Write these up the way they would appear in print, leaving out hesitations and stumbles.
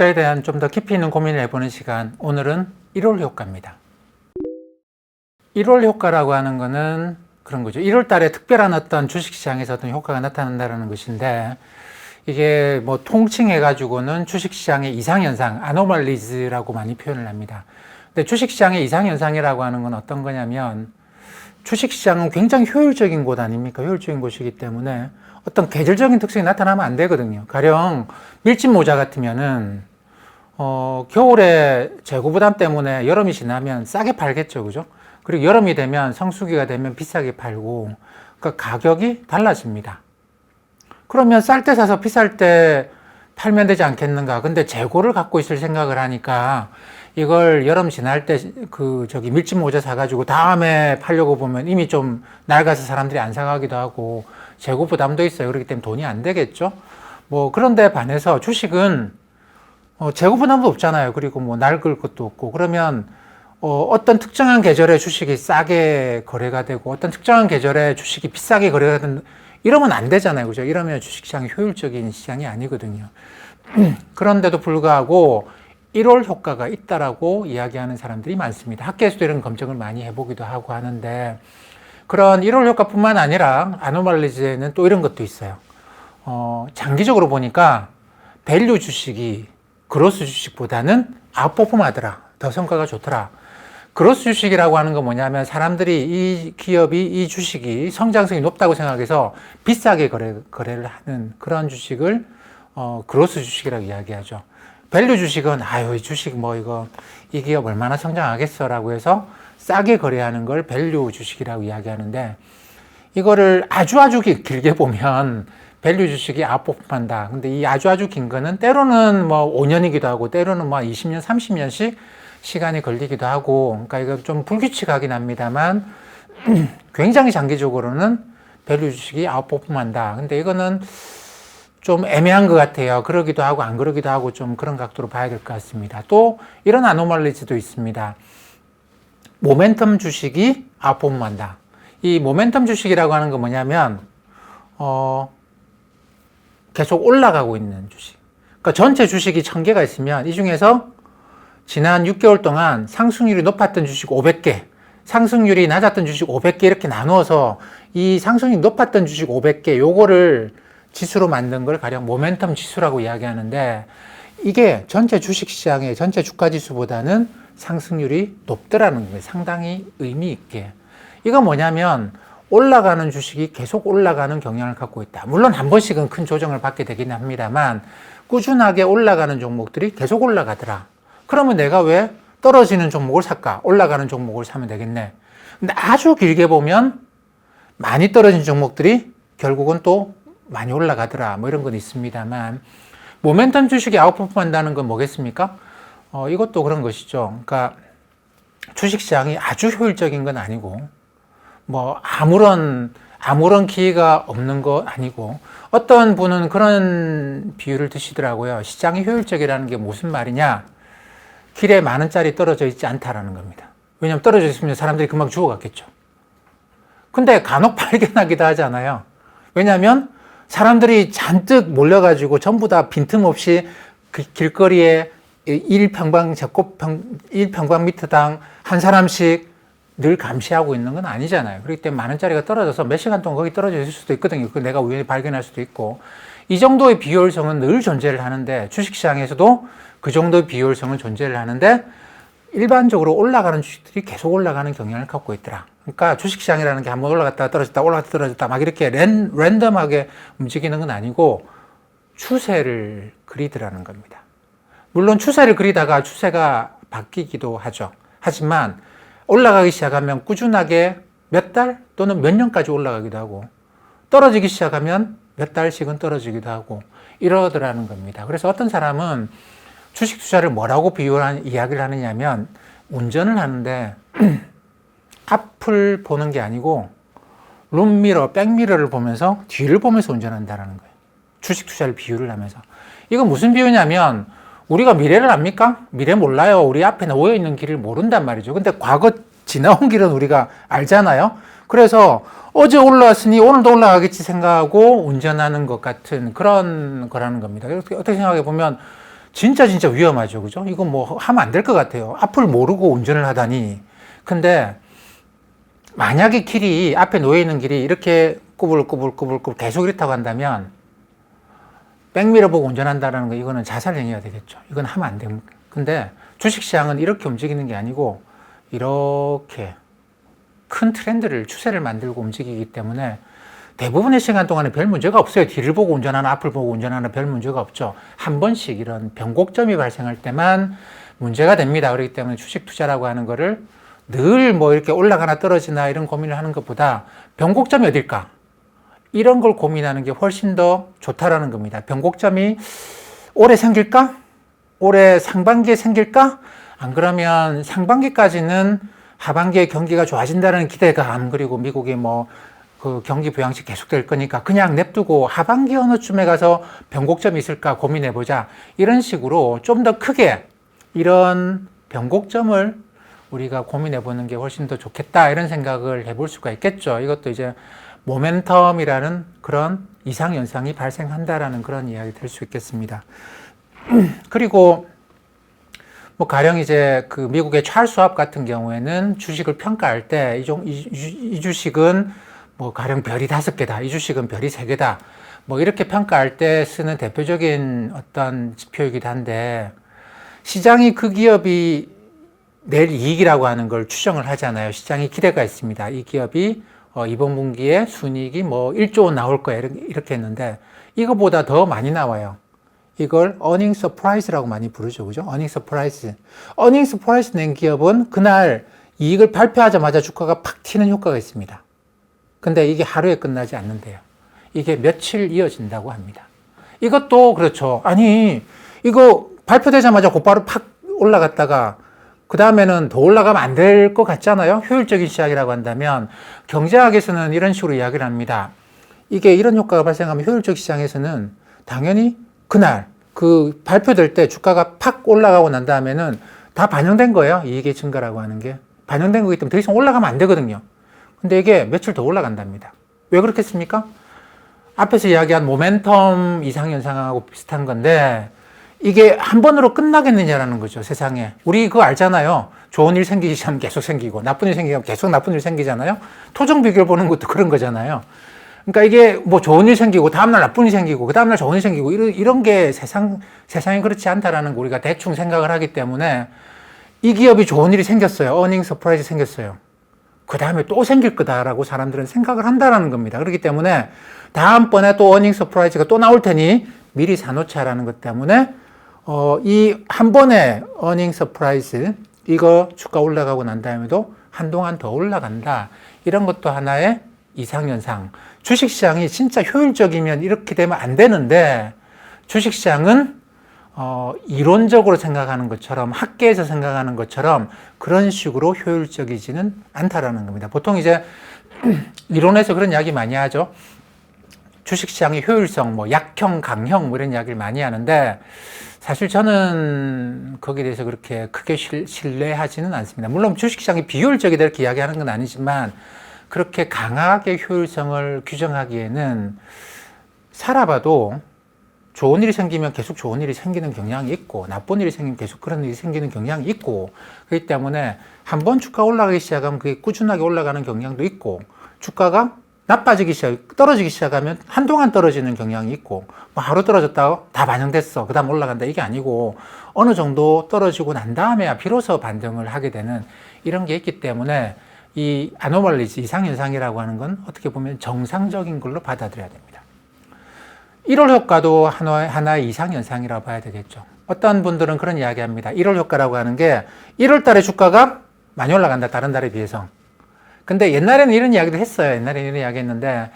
투자에 대한 좀 더 깊이 있는 고민을 해보는 시간, 오늘은 1월 효과입니다. 1월 효과라고 하는 거는 그런 거죠. 1월 달에 특별한 어떤 주식시장에서 어떤 효과가 나타난다는 것인데, 이게 뭐 통칭해가지고는 주식시장의 이상현상, 아노말리즈라고 많이 표현을 합니다. 근데 주식시장의 이상현상이라고 하는 건 어떤 거냐면, 주식시장은 굉장히 효율적인 곳 아닙니까? 효율적인 곳이기 때문에 어떤 계절적인 특성이 나타나면 안 되거든요. 가령 밀짚 모자 같으면은 겨울에 재고 부담 때문에 여름이 지나면 싸게 팔겠죠, 그죠? 그리고 여름이 되면 성수기가 되면 비싸게 팔고, 그러니까 가격이 달라집니다. 그러면 쌀 때 사서 비쌀 때 팔면 되지 않겠는가? 근데 재고를 갖고 있을 생각을 하니까 이걸 여름 지날 때 밀짚 모자 사가지고 다음에 팔려고 보면 이미 좀 낡아서 사람들이 안 사가기도 하고 재고 부담도 있어요. 그렇기 때문에 돈이 안 되겠죠. 뭐 그런데 반해서 주식은 재고 부담도 없잖아요. 그리고 뭐 낡을 것도 없고, 그러면 어떤 특정한 계절에 주식이 싸게 거래가 되고 어떤 특정한 계절에 주식이 비싸게 거래가 되는, 이러면 안 되잖아요. 그죠? 이러면 주식시장이 효율적인 시장이 아니거든요. 그런데도 불구하고 1월 효과가 있다라고 이야기하는 사람들이 많습니다. 학계에서도 이런 검증을 많이 해보기도 하고 하는데, 그런 1월 효과뿐만 아니라 아노말리즈에는 또 이런 것도 있어요. 장기적으로 보니까 밸류 주식이 그로스 주식보다는 아웃퍼폼하더라. 더 성과가 좋더라. 그로스 주식이라고 하는 건 뭐냐면, 사람들이 이 기업이, 이 주식이 성장성이 높다고 생각해서 비싸게 거래를 하는 그런 주식을 그로스 주식이라고 이야기하죠. 밸류 주식은 이 주식 이 기업 얼마나 성장하겠어 라고 해서 싸게 거래하는 걸 밸류 주식이라고 이야기하는데, 이거를 아주 길게 보면 밸류 주식이 아웃퍼폼한다. 근데 이 아주 긴 거는 때로는 5년이기도 하고 때로는 20년, 30년씩 시간이 걸리기도 하고, 그러니까 이거 좀 불규칙하긴 합니다만 굉장히 장기적으로는 밸류 주식이 아웃퍼폼한다. 근데 이거는 좀 애매한 것 같아요. 그러기도 하고 안 그러기도 하고 좀 그런 각도로 봐야 될 것 같습니다. 또 이런 아노말리즈도 있습니다. 모멘텀 주식이 아웃퍼폼한다. 이 모멘텀 주식이라고 하는 건 뭐냐면 계속 올라가고 있는 주식. 그러니까 전체 주식이 1000개가 있으면 이 중에서 지난 6개월 동안 상승률이 높았던 주식 500개, 상승률이 낮았던 주식 500개 이렇게 나누어서 이 상승률이 높았던 주식 500개, 요거를 지수로 만든 걸 가령 모멘텀 지수라고 이야기하는데, 이게 전체 주식시장의 전체 주가 지수보다는 상승률이 높더라는 거예요. 상당히 의미 있게. 이건 뭐냐면 올라가는 주식이 계속 올라가는 경향을 갖고 있다. 물론 한 번씩은 큰 조정을 받게 되긴 합니다만 꾸준하게 올라가는 종목들이 계속 올라가더라. 그러면 내가 왜 떨어지는 종목을 살까? 올라가는 종목을 사면 되겠네. 근데 아주 길게 보면 많이 떨어진 종목들이 결국은 또 많이 올라가더라. 이런 건 있습니다만, 모멘텀 주식이 아웃퍼폼한다는 건 뭐겠습니까? 이것도 그런 것이죠. 그러니까 주식시장이 아주 효율적인 건 아니고, 아무런 기회가 없는 거 아니고, 어떤 분은 그런 비유를 드시더라고요. 시장이 효율적이라는 게 무슨 말이냐? 길에 10,000원짜리 떨어져 있지 않다라는 겁니다. 왜냐하면 떨어져 있으면 사람들이 금방 죽어갔겠죠. 근데 간혹 발견하기도 하잖아요. 왜냐하면 사람들이 잔뜩 몰려가지고 전부 다 빈틈없이 그 길거리에 1평방미터당 한 사람씩 늘 감시하고 있는 건 아니잖아요. 그렇기 때문에 10,000원짜리가 떨어져서 몇 시간 동안 거기 떨어져 있을 수도 있거든요. 그걸 내가 우연히 발견할 수도 있고. 이 정도의 비효율성은 늘 존재를 하는데, 주식시장에서도 그 정도의 비효율성은 존재를 하는데, 일반적으로 올라가는 주식들이 계속 올라가는 경향을 갖고 있더라. 그러니까 주식시장이라는 게 한번 올라갔다가 떨어졌다, 올라갔다 떨어졌다 막 이렇게 랜덤하게 움직이는 건 아니고 추세를 그리더라는 겁니다. 물론 추세를 그리다가 추세가 바뀌기도 하죠. 하지만 올라가기 시작하면 꾸준하게 몇 달 또는 몇 년까지 올라가기도 하고, 떨어지기 시작하면 몇 달씩은 떨어지기도 하고 이러더라는 겁니다. 그래서 어떤 사람은 주식 투자를 뭐라고 이야기를 하느냐면, 운전을 하는데 앞을 보는 게 아니고 룸미러, 백미러를 보면서 뒤를 보면서 운전한다는 거예요. 주식 투자를 비유를 하면서. 이건 무슨 비유냐면, 우리가 미래를 압니까? 미래 몰라요. 우리 앞에 놓여 있는 길을 모른단 말이죠. 근데 과거 지나온 길은 우리가 알잖아요. 그래서 어제 올라왔으니 오늘도 올라가겠지 생각하고 운전하는 것 같은 그런 거라는 겁니다. 어떻게 생각해 보면 진짜 위험하죠. 그죠? 이거 뭐 하면 안 될 것 같아요. 앞을 모르고 운전을 하다니. 근데 만약에 길이, 앞에 놓여 있는 길이 이렇게 꾸불꾸불 계속 이렇다고 한다면 백미러 보고 운전한다는 거, 이거는 자살 행위가 되겠죠. 이건 하면 안 됩니다. 근데 주식시장은 이렇게 움직이는 게 아니고 이렇게 큰 트렌드를, 추세를 만들고 움직이기 때문에 대부분의 시간 동안에 별 문제가 없어요. 뒤를 보고 운전하나 앞을 보고 운전하나 별 문제가 없죠. 한 번씩 이런 변곡점이 발생할 때만 문제가 됩니다. 그렇기 때문에 주식 투자라고 하는 거를 늘 뭐 이렇게 올라가나 떨어지나 이런 고민을 하는 것보다 변곡점이 어딜까? 이런 걸 고민하는 게 훨씬 더 좋다라는 겁니다. 변곡점이 올해 생길까? 올해 상반기에 생길까? 안 그러면 상반기까지는 하반기에 경기가 좋아진다는 기대감, 그리고 미국이 뭐 그 경기 부양식 계속될 거니까 그냥 냅두고 하반기 어느 쯤에 가서 변곡점이 있을까 고민해보자. 이런 식으로 좀 더 크게 이런 변곡점을 우리가 고민해보는 게 훨씬 더 좋겠다, 이런 생각을 해볼 수가 있겠죠. 이것도 이제 모멘텀이라는 그런 이상현상이 발생한다라는 그런 이야기 될 수 있겠습니다. 그리고 뭐 가령 이제 그 미국의 찰스 왑 같은 경우에는 주식을 평가할 때 이 주식은 뭐 가령 별이 5개다, 이 주식은 별이 3개다, 뭐 이렇게 평가할 때 쓰는 대표적인 어떤 지표이기도 한데, 시장이 그 기업이 낼 이익이라고 하는 걸 추정을 하잖아요. 시장이 기대가 있습니다. 이 기업이 이번 분기에 순이익이 뭐 1조 원 나올 거야, 이렇게 했는데 이거보다 더 많이 나와요. 이걸 earning surprise라고 많이 부르죠. 그죠? earning surprise. earning surprise 낸 기업은 그날 이익을 발표하자마자 주가가 팍 튀는 효과가 있습니다. 근데 이게 하루에 끝나지 않는데요. 이게 며칠 이어진다고 합니다. 이것도 그렇죠. 아니, 이거 발표되자마자 곧바로 팍 올라갔다가 그 다음에는 더 올라가면 안 될 것 같잖아요. 효율적인 시작이라고 한다면 경제학에서는 이런 식으로 이야기를 합니다. 이게 이런 효과가 발생하면 효율적 시장에서는 당연히 그날 그 발표될 때 주가가 팍 올라가고 난 다음에는 다 반영된 거예요. 이익의 증가라고 하는 게 반영된 거기 때문에 더 이상 올라가면 안 되거든요. 근데 이게 며칠 더 올라간답니다. 왜 그렇겠습니까? 앞에서 이야기한 모멘텀 이상현상하고 비슷한 건데 이게 한 번으로 끝나겠느냐라는 거죠, 세상에. 우리 그거 알잖아요. 좋은 일 생기기 시작하면 계속 생기고 나쁜 일 생기면 계속 나쁜 일 생기잖아요. 토종 비결 보는 것도 그런 거잖아요. 그러니까 이게 뭐 좋은 일 생기고 다음날 나쁜 일 생기고 그 다음날 좋은 일 생기고 이런 게 세상이 그렇지 않다라는 거 우리가 대충 생각을 하기 때문에 이 기업이 좋은 일이 생겼어요. 어닝 서프라이즈 생겼어요. 그 다음에 또 생길 거다라고 사람들은 생각을 한다라는 겁니다. 그렇기 때문에 다음번에 또 어닝 서프라이즈가 또 나올 테니 미리 사놓자라는 것 때문에 이 한 번에 어닝 서프라이즈 이거 주가 올라가고 난 다음에도 한동안 더 올라간다. 이런 것도 하나의 이상현상. 주식시장이 진짜 효율적이면 이렇게 되면 안 되는데 주식시장은 이론적으로 생각하는 것처럼 학계에서 생각하는 것처럼 그런 식으로 효율적이지는 않다라는 겁니다. 보통 이제 이론에서 그런 이야기 많이 하죠. 주식시장의 효율성, 뭐 약형, 강형 뭐 이런 이야기를 많이 하는데 사실 저는 거기에 대해서 그렇게 크게 신뢰하지는 않습니다. 물론 주식시장이 비효율적이다 이렇게 이야기하는 건 아니지만 그렇게 강하게 효율성을 규정하기에는 살아봐도 좋은 일이 생기면 계속 좋은 일이 생기는 경향이 있고 나쁜 일이 생기면 계속 그런 일이 생기는 경향이 있고 그렇기 때문에 한번 주가가 올라가기 시작하면 그게 꾸준하게 올라가는 경향도 있고 주가가 떨어지기 시작하면 한동안 떨어지는 경향이 있고 뭐 하루 떨어졌다가 다 반영됐어 그 다음 올라간다 이게 아니고 어느 정도 떨어지고 난 다음에야 비로소 반등을 하게 되는 이런 게 있기 때문에 이 아노멀리즈 이상현상이라고 하는 건 어떻게 보면 정상적인 걸로 받아들여야 됩니다. 1월 효과도 하나의 이상현상이라고 봐야 되겠죠. 어떤 분들은 그런 이야기 합니다. 1월 효과라고 하는 게 1월 달에 주가가 많이 올라간다 다른 달에 비해서. 근데 옛날에는 이런 이야기도 했어요. 옛날에는 이런 이야기 했는데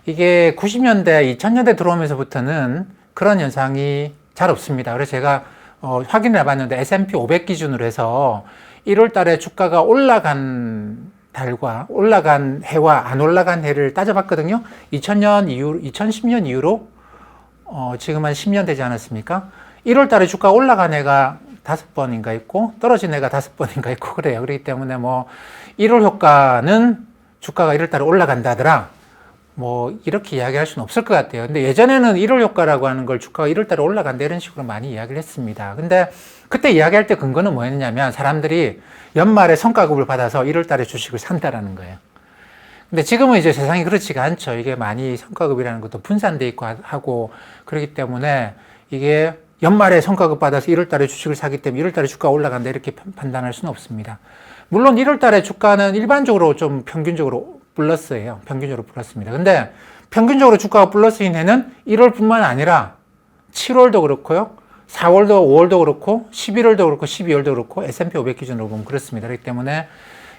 이게 90년대, 2000년대 들어오면서부터는 그런 현상이 잘 없습니다. 그래서 제가 확인을 해봤는데 S&P 500 기준으로 해서 1월 달에 주가가 올라간 달과 올라간 해와 안 올라간 해를 따져봤거든요. 2010년 이후로 지금 한 10년 되지 않았습니까? 1월 달에 주가가 올라간 해가 5번인가 있고 떨어진 해가 5번인가 있고 그래요. 그렇기 때문에 뭐 1월 효과는 주가가 1월 달에 올라간다더라. 뭐 이렇게 이야기할 수는 없을 것 같아요. 근데 예전에는 1월 효과라고 하는 걸 주가가 1월 달에 올라간다 이런 식으로 많이 이야기를 했습니다. 근데 그때 이야기할 때 근거는 뭐였냐면 사람들이 연말에 성과급을 받아서 1월 달에 주식을 산다라는 거예요. 근데 지금은 이제 세상이 그렇지가 않죠. 이게 많이 성과급이라는 것도 분산돼 있고 하고 그렇기 때문에 이게 연말에 성과급 받아서 1월 달에 주식을 사기 때문에 1월 달에 주가가 올라간다 이렇게 판단할 수는 없습니다. 물론 1월 달에 주가는 일반적으로 좀 평균적으로 플러스예요. 평균적으로 플러스입니다. 근데 평균적으로 주가가 플러스인 해는 1월뿐만 아니라 7월도 그렇고요. 4월도 5월도 그렇고 11월도 그렇고 12월도 그렇고 S&P 500 기준으로 보면 그렇습니다. 그렇기 때문에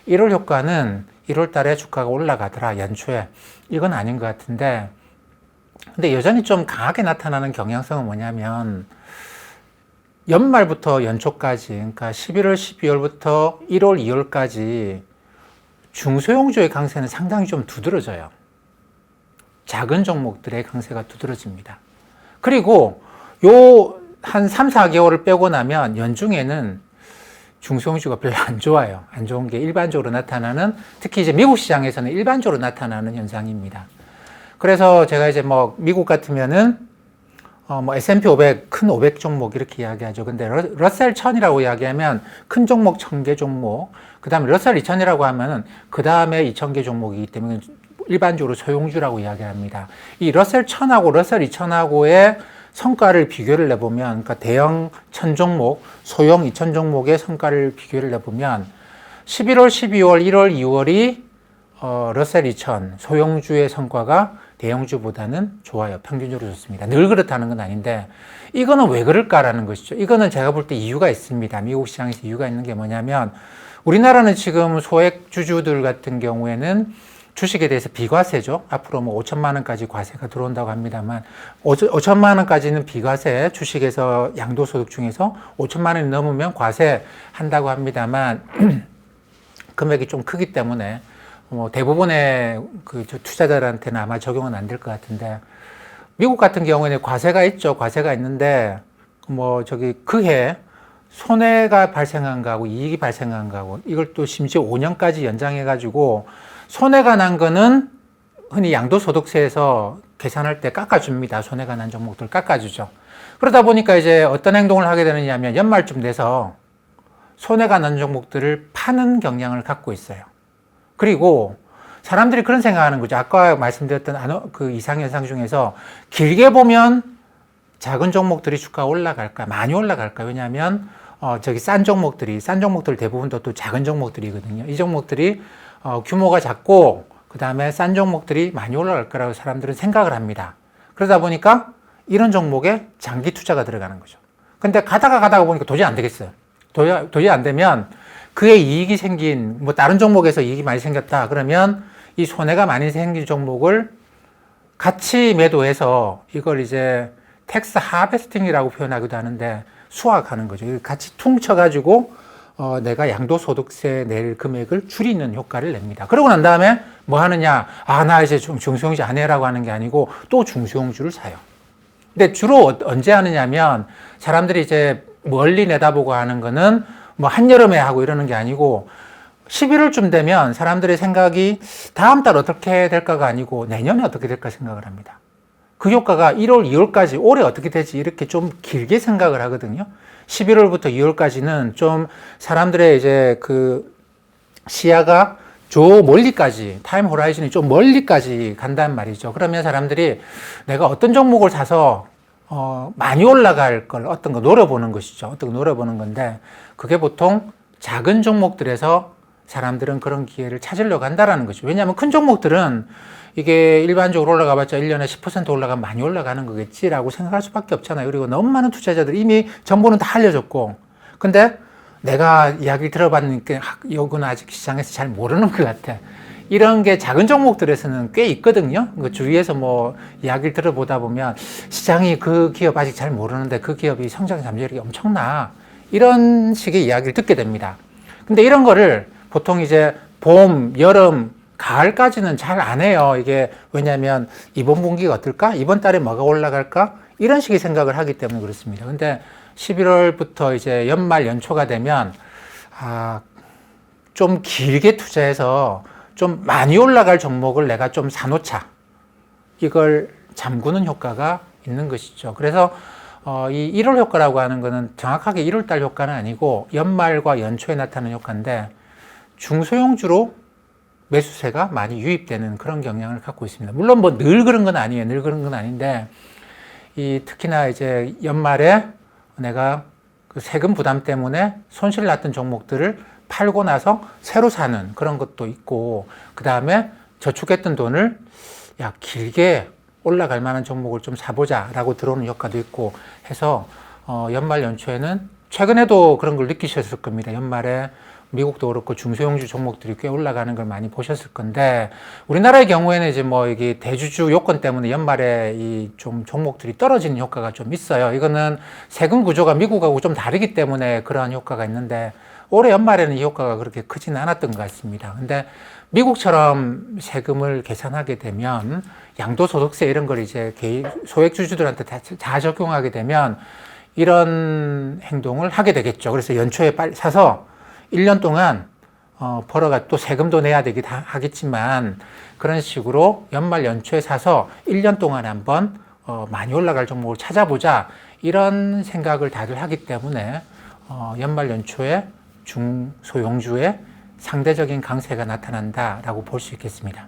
1월 효과는 1월 달에 주가가 올라가더라 연초에 이건 아닌 것 같은데 근데 여전히 좀 강하게 나타나는 경향성은 뭐냐면 연말부터 연초까지 그러니까 11월 12월부터 1월 2월까지 중소형주의 강세는 상당히 좀 두드러져요. 작은 종목들의 강세가 두드러집니다. 그리고 요 한 3, 4개월을 빼고 나면 연중에는 중소형주가 별로 안 좋아요. 안 좋은 게 일반적으로 나타나는 특히 이제 미국 시장에서는 일반적으로 나타나는 현상입니다. 그래서 제가 이제 뭐 미국 같으면은 뭐 S&P 500 큰 500 종목 이렇게 이야기하죠. 근데 러셀 1000이라고 이야기하면 큰 종목 1000개 종목, 그 다음에 러셀 2000이라고 하면은 그 다음에 2000개 종목이기 때문에 일반적으로 소형주라고 이야기합니다. 이 러셀 1000하고 러셀 2000하고의 성과를 비교를 내보면, 그러니까 대형 1000 종목, 소형 2000 종목의 성과를 비교를 내보면 11월, 12월, 1월, 2월이 러셀 2000 소형주의 성과가 대형주보다는 좋아요. 평균적으로 좋습니다. 늘 그렇다는 건 아닌데 이거는 왜 그럴까라는 것이죠. 이거는 제가 볼 때 이유가 있습니다. 미국 시장에서 이유가 있는 게 뭐냐면 우리나라는 지금 소액 주주들 같은 경우에는 주식에 대해서 비과세죠. 앞으로 뭐 5천만 원까지 과세가 들어온다고 합니다만 5천만 원까지는 비과세, 주식에서 양도소득 중에서 5천만 원이 넘으면 과세 한다고 합니다만 금액이 좀 크기 때문에 뭐 대부분의 그 투자자들한테는 아마 적용은 안 될 것 같은데 미국 같은 경우에는 과세가 있죠. 과세가 있는데 뭐 저기 그해 손해가 발생한 거하고 이익이 발생한 거하고 이걸 또 심지어 5년까지 연장해 가지고 손해가 난 거는 흔히 양도소득세에서 계산할 때 깎아줍니다. 손해가 난 종목들 깎아주죠. 그러다 보니까 이제 어떤 행동을 하게 되느냐 하면 연말쯤 돼서 손해가 난 종목들을 파는 경향을 갖고 있어요. 그리고 사람들이 그런 생각하는 거죠. 아까 말씀드렸던 그 이상현상 중에서 길게 보면 작은 종목들이 주가가 올라갈까? 많이 올라갈까? 왜냐하면 저기 싼 종목들 대부분 또 작은 종목들이거든요. 이 종목들이 규모가 작고 그 다음에 싼 종목들이 많이 올라갈 거라고 사람들은 생각을 합니다. 그러다 보니까 이런 종목에 장기 투자가 들어가는 거죠. 근데 가다가 보니까 도저히 안 되겠어요. 도저히 안 되면 그에 이익이 생긴 뭐 다른 종목에서 이익이 많이 생겼다 그러면 이 손해가 많이 생긴 종목을 같이 매도해서 이걸 이제 텍스 하베스팅이라고 표현하기도 하는데 수확하는 거죠. 같이 퉁쳐가지고 내가 양도소득세 낼 금액을 줄이는 효과를 냅니다. 그러고 난 다음에 뭐 하느냐? 나 이제 중소형주 안 해라고 하는 게 아니고 또 중소형주를 사요. 근데 주로 언제 하느냐면 사람들이 이제 멀리 내다보고 하는 거는 뭐 한여름에 하고 이러는 게 아니고 11월쯤 되면 사람들의 생각이 다음 달 어떻게 될까가 아니고 내년에 어떻게 될까 생각을 합니다. 그 효과가 1월, 2월까지 올해 어떻게 되지 이렇게 좀 길게 생각을 하거든요. 11월부터 2월까지는 좀 사람들의 이제 그 시야가 저 멀리까지 타임 호라이즌이 좀 멀리까지 간단 말이죠. 그러면 사람들이 내가 어떤 종목을 사서 많이 올라갈 걸 어떤 거 노려보는 것이죠. 어떤 거 노려보는 건데 그게 보통 작은 종목들에서 사람들은 그런 기회를 찾으려고 한다라는 거죠. 왜냐하면 큰 종목들은 이게 일반적으로 올라가봤자 1년에 10% 올라가면 많이 올라가는 거겠지라고 생각할 수밖에 없잖아요. 그리고 너무 많은 투자자들이 이미 정보는 다 알려줬고 근데 내가 이야기 들어봤는데 이건 아직 시장에서 잘 모르는 것 같아. 이런 게 작은 종목들에서는 꽤 있거든요. 그 주위에서 뭐 이야기를 들어보다 보면 시장이 그 기업 아직 잘 모르는데 그 기업이 성장 잠재력이 엄청나. 이런 식의 이야기를 듣게 됩니다. 근데 이런 거를 보통 이제 봄, 여름, 가을까지는 잘 안 해요. 이게 왜냐하면 이번 분기가 어떨까? 이번 달에 뭐가 올라갈까? 이런 식의 생각을 하기 때문에 그렇습니다. 근데 11월부터 이제 연말 연초가 되면 좀 길게 투자해서 좀 많이 올라갈 종목을 내가 좀 사놓자. 이걸 잠그는 효과가 있는 것이죠. 그래서 이 1월 효과라고 하는 것은 정확하게 1월 달 효과는 아니고 연말과 연초에 나타나는 효과인데 중소형주로 매수세가 많이 유입되는 그런 경향을 갖고 있습니다. 물론 뭐 늘 그런 건 아니에요. 늘 그런 건 아닌데 특히나 이제 연말에 내가 그 세금 부담 때문에 손실 났던 종목들을 팔고 나서 새로 사는 그런 것도 있고, 그 다음에 저축했던 돈을 길게 올라갈 만한 종목을 좀 사보자 라고 들어오는 효과도 있고 해서 연말 연초에는 최근에도 그런 걸 느끼셨을 겁니다. 연말에 미국도 그렇고 중소형주 종목들이 꽤 올라가는 걸 많이 보셨을 건데, 우리나라의 경우에는 이제 뭐 이게 대주주 요건 때문에 연말에 이 좀 종목들이 떨어지는 효과가 좀 있어요. 이거는 세금 구조가 미국하고 좀 다르기 때문에 그러한 효과가 있는데 올해 연말에는 이 효과가 그렇게 크지는 않았던 것 같습니다. 근데 미국처럼 세금을 계산하게 되면 양도소득세 이런 걸 이제 소액주주들한테 다 적용하게 되면 이런 행동을 하게 되겠죠. 그래서 연초에 빨리 사서 1년 동안 벌어가 또 세금도 내야 되긴 하겠지만 그런 식으로 연말 연초에 사서 1년 동안에 한번 많이 올라갈 종목을 찾아보자 이런 생각을 다들 하기 때문에 연말 연초에 중소형주에 상대적인 강세가 나타난다라고 볼 수 있겠습니다.